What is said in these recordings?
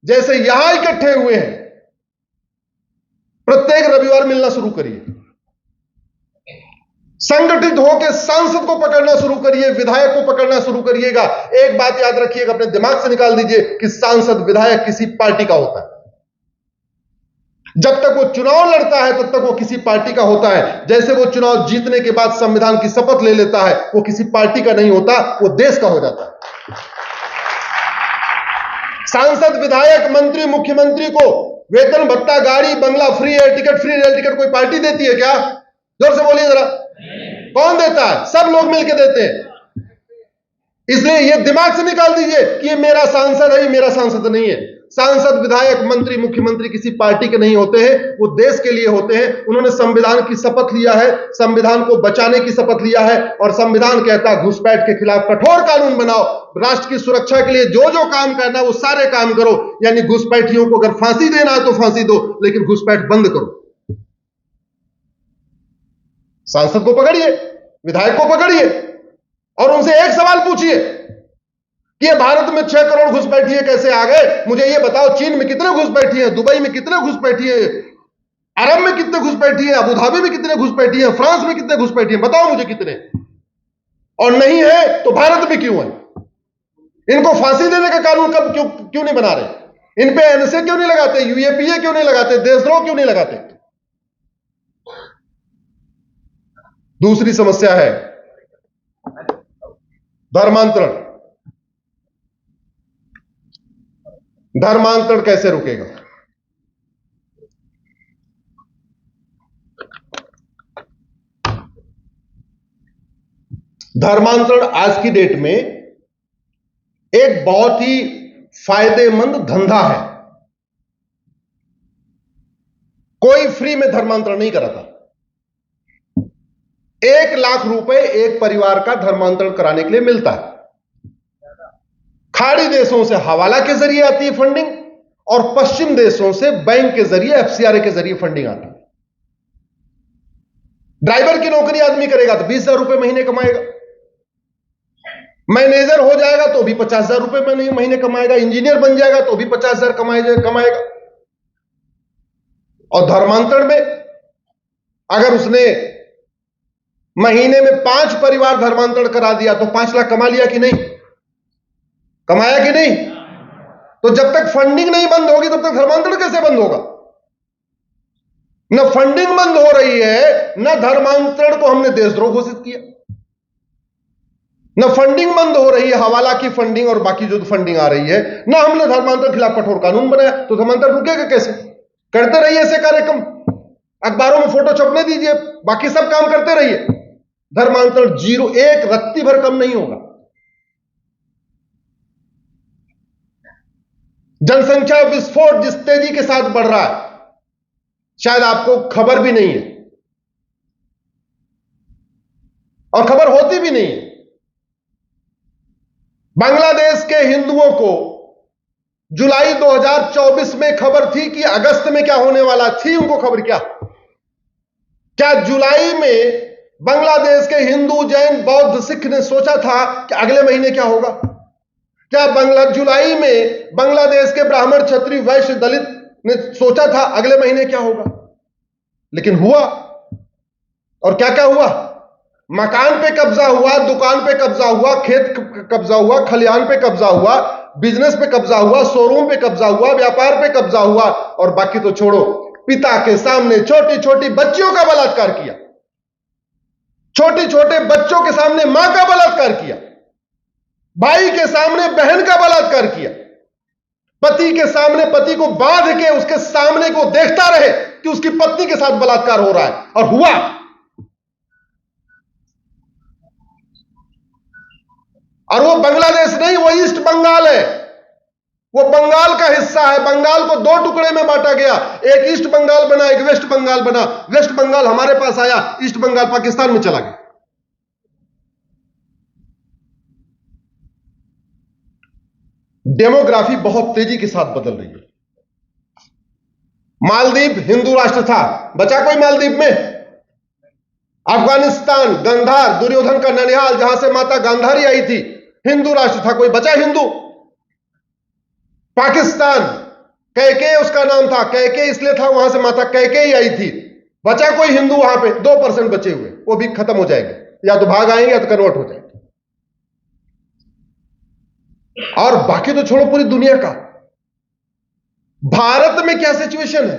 जैसे यहां इकट्ठे हुए हैं, प्रत्येक रविवार मिलना शुरू करिए, संगठित होकर सांसद को पकड़ना शुरू करिए, विधायक को पकड़ना शुरू करिएगा। एक बात याद रखिएगा, अपने दिमाग से निकाल दीजिए कि सांसद विधायक किसी पार्टी का होता है। जब तक वो चुनाव लड़ता है तब तक वो किसी पार्टी का होता है। जैसे वो चुनाव जीतने के बाद संविधान की शपथ ले लेता है, वो किसी पार्टी का नहीं होता, वो देश का हो जाता है। सांसद, विधायक, मंत्री, मुख्यमंत्री को वेतन, भत्ता, गाड़ी, बंगला, free air ticket, free rail ticket कोई पार्टी देती है क्या? जोर से बोलिए जरा, कौन देता है? सब लोग मिलकर देते हैं। इसलिए ये दिमाग से निकाल दीजिए कि ये मेरा सांसद है, ये मेरा सांसद नहीं है। सांसद, विधायक, मंत्री, मुख्यमंत्री किसी पार्टी के नहीं होते हैं, वो देश के लिए होते हैं। उन्होंने संविधान की शपथ लिया है, संविधान को बचाने की शपथ लिया है, और संविधान कहता है घुसपैठ के खिलाफ कठोर कानून बनाओ, राष्ट्र की सुरक्षा के लिए जो जो काम करना है वो सारे काम करो। यानी घुसपैठियों को अगर फांसी देना है तो फांसी दो, लेकिन घुसपैठ बंद करो। सांसद को पकड़िए, विधायक को पकड़िए और उनसे एक सवाल पूछिए कि ये भारत में 6 करोड़ घुसपैठिए कैसे आ गए? मुझे ये बताओ, चीन में कितने घुसपैठिए हैं, दुबई में कितने घुसपैठिए, अरब में कितने घुसपैठिए, अबू धाबी में कितने घुसपैठिए, फ्रांस में कितने घुसपैठिए, बताओ मुझे कितने। और नहीं है तो भारत में क्यों है? इनको फांसी देने का कानून कब क्यों नहीं बना रहे? इन पे एनएसए क्यों नहीं लगाते, यूएपीए क्यों नहीं लगाते, देशद्रोह क्यों नहीं लगाते? दूसरी समस्या है धर्मांतरण। धर्मांतरण कैसे रुकेगा? धर्मांतरण आज की डेट में एक बहुत ही फायदेमंद धंधा है। कोई फ्री में धर्मांतरण नहीं कराता। 1 लाख रुपए एक परिवार का धर्मांतरण कराने के लिए मिलता है। खाड़ी देशों से हवाला के जरिए आती है फंडिंग, और पश्चिम देशों से बैंक के जरिए, एफसीआरए के जरिए फंडिंग आती है। ड्राइवर की नौकरी आदमी करेगा तो 20,000 रुपए महीने कमाएगा, मैनेजर हो जाएगा तो भी 50,000 रुपए महीने कमाएगा, इंजीनियर बन जाएगा तो भी 50,000 कमाएगा। और धर्मांतरण में अगर उसने महीने में 5 परिवार धर्मांतरण करा दिया तो 5 लाख कमा लिया कि नहीं? कमाया कि नहीं? तो जब तक फंडिंग नहीं बंद होगी तब तक धर्मांतरण कैसे बंद होगा? न फंडिंग बंद हो रही है, न धर्मांतरण को हमने देशद्रोह घोषित किया। न फंडिंग बंद हो रही है, हवाला की फंडिंग और बाकी जो फंडिंग आ रही है, न हमने धर्मांतरण के खिलाफ कठोर कानून बनाया, तो धर्मांतरण रुकेगा कैसे? करते रहिए ऐसे कार्यक्रम, अखबारों में फोटो छपने दीजिए, बाकी सब काम करते रहिए, धर्मांतरण 0, 1 रत्ती भर कम नहीं होगा। जनसंख्या विस्फोट जिस तेजी के साथ बढ़ रहा है, शायद आपको खबर भी नहीं है और खबर होती भी नहीं है। बांग्लादेश के हिंदुओं को जुलाई 2024 में खबर थी कि अगस्त में क्या होने वाला थी? उनको खबर क्या जुलाई में बांग्लादेश के हिंदू, जैन, बौद्ध, सिख ने सोचा था कि अगले महीने क्या होगा? क्या जुलाई में बांग्लादेश के ब्राह्मण, क्षत्रिय, वैश्य, दलित ने सोचा था अगले महीने क्या होगा? लेकिन हुआ। और क्या क्या हुआ? मकान पे कब्जा हुआ, दुकान पे कब्जा हुआ, खेत कब्जा हुआ, खलिहान पे कब्जा हुआ, बिजनेस पे कब्जा हुआ, शोरूम पे कब्जा हुआ, व्यापार पे कब्जा हुआ, और बाकी तो छोड़ो, पिता के सामने छोटी छोटी बच्चियों का बलात्कार किया, छोटे छोटे बच्चों के सामने मां का बलात्कार किया, भाई के सामने बहन का बलात्कार किया, पति के सामने पति को बांध के उसके सामने को देखता रहे कि उसकी पत्नी के साथ बलात्कार हो रहा है, और हुआ। और वो बांग्लादेश नहीं, वो ईस्ट बंगाल है, वो बंगाल का हिस्सा है। बंगाल को 2 टुकड़े में बांटा गया, एक ईस्ट बंगाल बना, एक वेस्ट बंगाल बना। वेस्ट बंगाल हमारे पास आया, ईस्ट बंगाल पाकिस्तान में चला गया। डेमोग्राफी बहुत तेजी के साथ बदल रही है। मालदीव हिंदू राष्ट्र था, बचा कोई मालदीव में? अफगानिस्तान, गंधार, दुर्योधन का ननिहाल, जहां से माता गांधारी आई थी, हिंदू राष्ट्र था, कोई बचा हिंदू? पाकिस्तान कैके उसका नाम था, कैके इसलिए था वहां से माता कैके ही आई थी। बचा कोई हिंदू वहां पे 2% बचे हुए, वो भी खत्म हो जाएंगे, या तो भाग आएंगे या तो कन्वर्ट हो जाएंगे। और बाकी तो छोड़ो पूरी दुनिया का, भारत में क्या सिचुएशन है।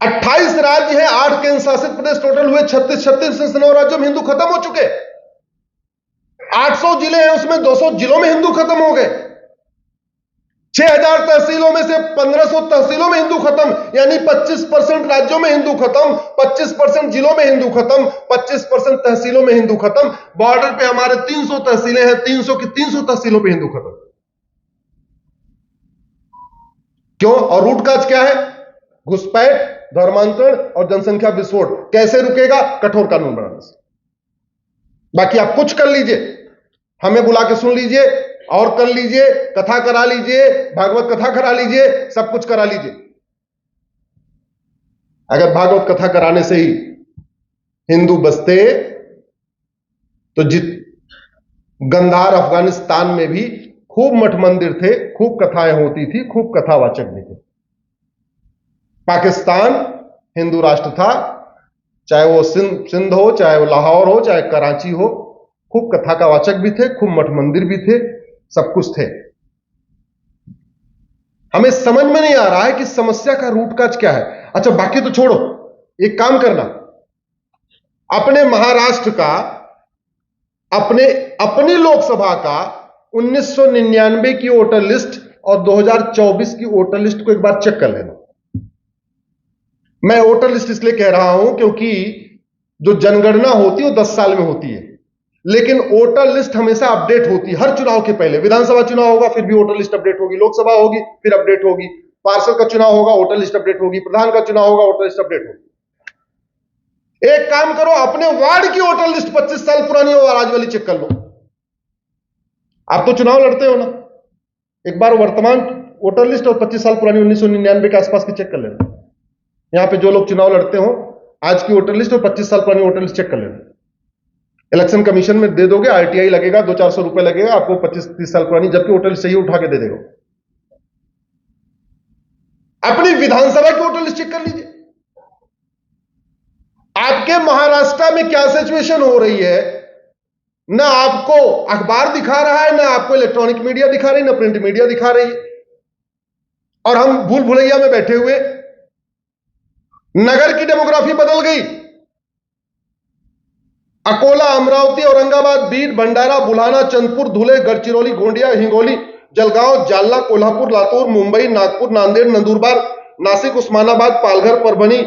28 राज्य हैं, 8 केंद्र शासित प्रदेश टोटल हुए 36, 36 से 9 राज्यों में हिंदू खत्म हो चुके। 800 जिले हैं, उसमें 200 जिलों में हिंदू खत्म हो गए। 6000 तहसीलों में से 1500 तहसीलों में हिंदू खत्म, यानी 25% राज्यों में हिंदू खत्म, 25% जिलों में हिंदू खत्म, 25% तहसीलों में हिंदू खत्म। बॉर्डर पे हमारे 300 तहसीलें हैं, 300 की 300 तहसीलों पे हिंदू खत्म। क्यों? और रूट काज क्या है? घुसपैठ, धर्मांतरण और जनसंख्या विस्फोट। कैसे रुकेगा? कठोर कानून बनाने से। बाकी आप कुछ कर लीजिए, हमें बुला के सुन लीजिए और कर लीजिए, कथा करा लीजिए, भागवत कथा करा लीजिए, सब कुछ करा लीजिए। अगर भागवत कथा कराने से ही हिंदू बसते तो गंधार अफगानिस्तान में भी खूब मठ मंदिर थे, खूब कथाएं होती थी, खूब कथावाचक भी थे। पाकिस्तान हिंदू राष्ट्र था, चाहे वो सिंध हो, चाहे वो लाहौर हो, चाहे कराची हो, खूब कथा का वाचक भी थे, खूब मठ मंदिर भी थे, सब कुछ थे। हमें समझ में नहीं आ रहा है कि समस्या का रूट काज क्या है। अच्छा बाकी तो छोड़ो, एक काम करना, अपने महाराष्ट्र का, अपनी लोकसभा का 1999 की वोटर लिस्ट और 2024 की वोटर लिस्ट को एक बार चेक कर लेना। मैं वोटर लिस्ट इसलिए कह रहा हूं क्योंकि जो जनगणना होती है वो 10 साल में होती है, लेकिन वोटर लिस्ट हमेशा अपडेट होती है। हर चुनाव के पहले, विधानसभा चुनाव होगा फिर भी वोटर लिस्ट अपडेट होगी, लोकसभा होगी फिर अपडेट होगी, पार्षद का चुनाव होगा वोटर लिस्ट अपडेट होगी, प्रधान का चुनाव होगा वोटर लिस्ट अपडेट होगी। एक काम करो, अपने वार्ड की वोटर लिस्ट 25 साल पुरानी हो आज वाली चेक कर लो। आप तो चुनाव लड़ते हो ना, एक बार वर्तमान वोटर लिस्ट और 25 साल पुरानी 1999 के आसपास की चेक कर लेना। यहां पे जो लोग चुनाव लड़ते हो, आज की वोटर लिस्ट और 25 साल पुरानी वोटर लिस्ट चेक कर लेना। इलेक्शन कमीशन में दे दोगे, आरटीआई लगेगा, 200-400 रुपए लगेगा आपको, 25-30 साल पुरानी, जबकि वोटर लिस्ट सही उठा के दे देगा। अपनी विधानसभा की वोटर लिस्ट चेक कर लीजिए, आपके महाराष्ट्र में क्या सिचुएशन हो रही है। ना आपको अखबार दिखा रहा है, ना आपको इलेक्ट्रॉनिक मीडिया दिखा रही, ना प्रिंट मीडिया दिखा रही, और हम भूल भुलैया में बैठे हुए। नगर की डेमोग्राफी बदल गई। अकोला, अमरावती, औरंगाबाद, बीड, भंडारा, बुलहाना, चंदपुर, धुले, गढ़चिरौली, गोंडिया, हिंगोली, जलगांव, जालना, कोल्हापुर, लातूर, मुंबई, नागपुर, नांदेड़, नंदुरबार, नासिक, उस्मानाबाद, पालघर, परभणी,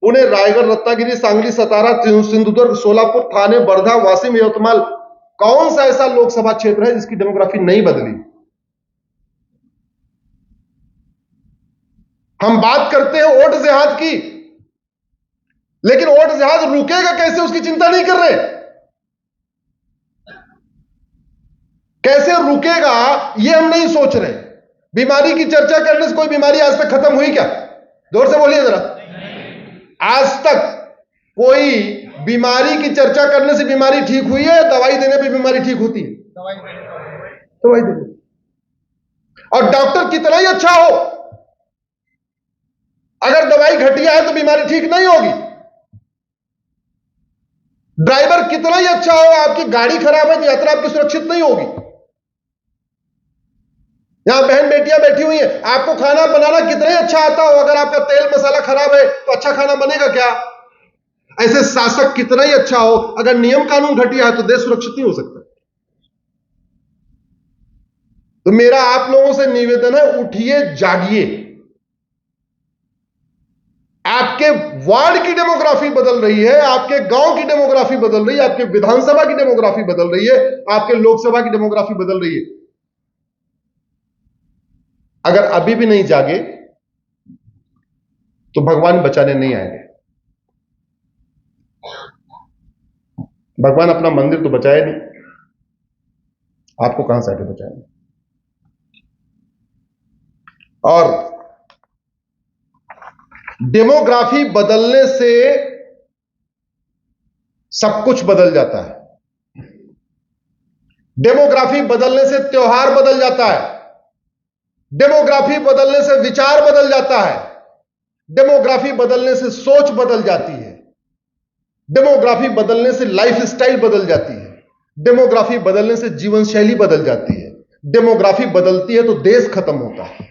पुणे, रायगढ़, रत्नागिरी, सांगली, सतारा, सिंधुदुर्ग, सोलापुर, थाने, वर्धा, वाशिम, यवतमाल। कौन सा ऐसा लोकसभा क्षेत्र है जिसकी डेमोग्राफी नहीं बदली? हम बात करते हैं वोट जिहाद की, लेकिन वोट जिहाद रुकेगा कैसे उसकी चिंता नहीं कर रहे। कैसे रुकेगा यह हम नहीं सोच रहे। बीमारी की चर्चा करने से कोई बीमारी आज तक खत्म हुई क्या? जोर से बोलिए जरा। आज तक कोई बीमारी की चर्चा करने से बीमारी ठीक हुई है? दवाई देने पे बीमारी ठीक होती है? दवाई देने, और डॉक्टर कितना ही अच्छा हो, अगर दवाई घटिया है तो बीमारी ठीक नहीं होगी। ड्राइवर कितना ही अच्छा हो, आपकी गाड़ी खराब है तो यात्रा आपकी सुरक्षित नहीं होगी। यहां बहन बेटियां बैठी हुई हैं, आपको खाना बनाना कितना ही अच्छा आता हो, अगर आपका तेल मसाला खराब है तो अच्छा खाना बनेगा क्या? ऐसे शासक कितना ही अच्छा हो, अगर नियम कानून घटिया है तो देश सुरक्षित नहीं हो सकता। तो मेरा आप लोगों से निवेदन है, उठिए, जागिए। आपके वार्ड की डेमोग्राफी बदल रही है, आपके गांव की डेमोग्राफी बदल रही है, आपके विधानसभा की डेमोग्राफी बदल रही है, आपके लोकसभा की डेमोग्राफी बदल रही है। अगर अभी भी नहीं जागे तो भगवान बचाने नहीं आएंगे। भगवान अपना मंदिर तो बचाए नहीं, आपको कहां से आके बचाएंगे? और डेमोग्राफी बदलने से सब कुछ बदल जाता है। डेमोग्राफी बदलने से त्योहार बदल जाता है। डेमोग्राफी बदलने से विचार बदल जाता है, डेमोग्राफी बदलने से सोच बदल जाती है, डेमोग्राफी बदलने से लाइफ स्टाइल बदल जाती है, डेमोग्राफी बदलने से जीवन शैली बदल जाती है। डेमोग्राफी बदलती है तो देश खत्म होता है,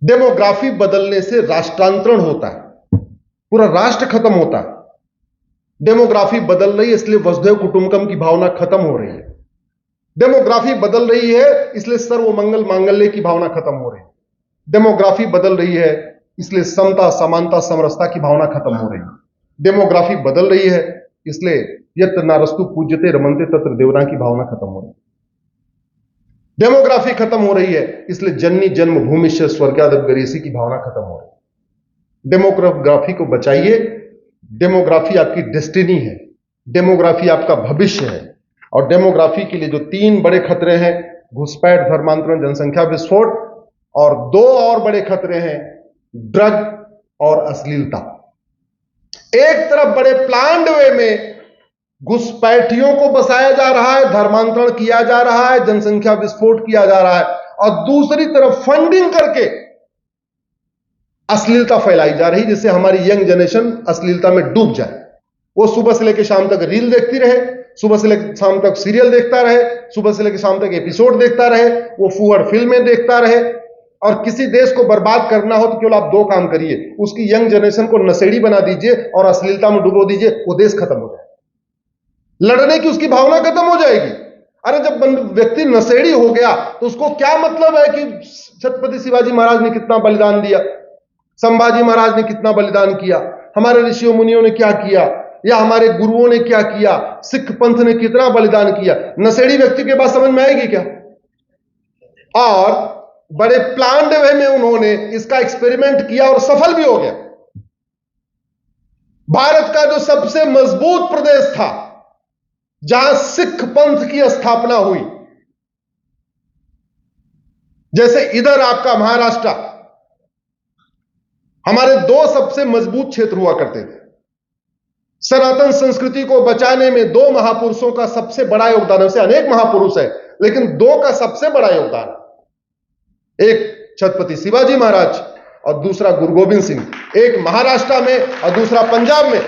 डेमोग्राफी बदलने से राष्ट्रांतरण होता है, पूरा राष्ट्र खत्म होता है। डेमोग्राफी बदल रही है इसलिए वसुधैव कुटुंबकम की भावना खत्म हो रही है, डेमोग्राफी बदल रही है इसलिए सर्वमंगल मांगल्य की भावना खत्म हो रही है, डेमोग्राफी बदल रही है इसलिए समता समानता समरसता की भावना खत्म हो रही है, डेमोग्राफी बदल रही है इसलिए यत्र नारस्तु पूज्यते रमन्ते तत्र देवता की भावना खत्म हो रही है। डेमोग्राफी खत्म हो रही है इसलिए जननी जन्मभूमिश्च स्वर्गादप गरेसी की भावना खत्म हो रही है। डेमोग्राफी को बचाइए, डेमोग्राफी आपकी डेस्टिनी है, डेमोग्राफी आपका भविष्य है। और डेमोग्राफी के लिए जो 3 बड़े खतरे हैं, घुसपैठ, धर्मांतरण, जनसंख्या विस्फोट, और 2 और बड़े खतरे हैं, ड्रग और अश्लीलता। एक तरफ बड़े प्लान्ड वे में घुसपैठियों को बसाया जा रहा है, धर्मांतरण किया जा रहा है, जनसंख्या विस्फोट किया जा रहा है, और दूसरी तरफ फंडिंग करके अश्लीलता फैलाई जा रही, जिससे हमारी यंग जनरेशन अश्लीलता में डूब जाए। वो सुबह से लेकर शाम तक रील देखती रहे, सुबह से लेकर शाम तक सीरियल देखता रहे, सुबह से लेकर शाम तक एपिसोड देखता रहे, वो फूहड़ फिल्में देखता रहे। और किसी देश को बर्बाद करना हो तो केवल आप 2 काम करिए, उसकी यंग जनरेशन को नशेड़ी बना दीजिए और अश्लीलता में डुबो दीजिए, वो देश खत्म हो जाए, लड़ने की उसकी भावना खत्म हो जाएगी। अरे जब व्यक्ति नशेड़ी हो गया तो उसको क्या मतलब है कि छत्रपति शिवाजी महाराज ने कितना बलिदान दिया, संभाजी महाराज ने कितना बलिदान किया, हमारे ऋषियों मुनियों ने क्या किया, या हमारे गुरुओं ने क्या किया, सिख पंथ ने कितना बलिदान किया। नशेड़ी व्यक्ति के पास समझ में आएगी क्या? और बड़े प्लान्ड वे में उन्होंने इसका एक्सपेरिमेंट किया और सफल भी हो गया। भारत का जो सबसे मजबूत प्रदेश था, जहां सिख पंथ की स्थापना हुई, जैसे इधर आपका महाराष्ट्र, हमारे 2 सबसे मजबूत क्षेत्र हुआ करते थे। सनातन संस्कृति को बचाने में 2 महापुरुषों का सबसे बड़ा योगदान है। वैसे अनेक महापुरुष है, लेकिन 2 का सबसे बड़ा योगदान, एक छत्रपति शिवाजी महाराज और दूसरा गुरु गोविंद सिंह। एक महाराष्ट्र में और दूसरा पंजाब में।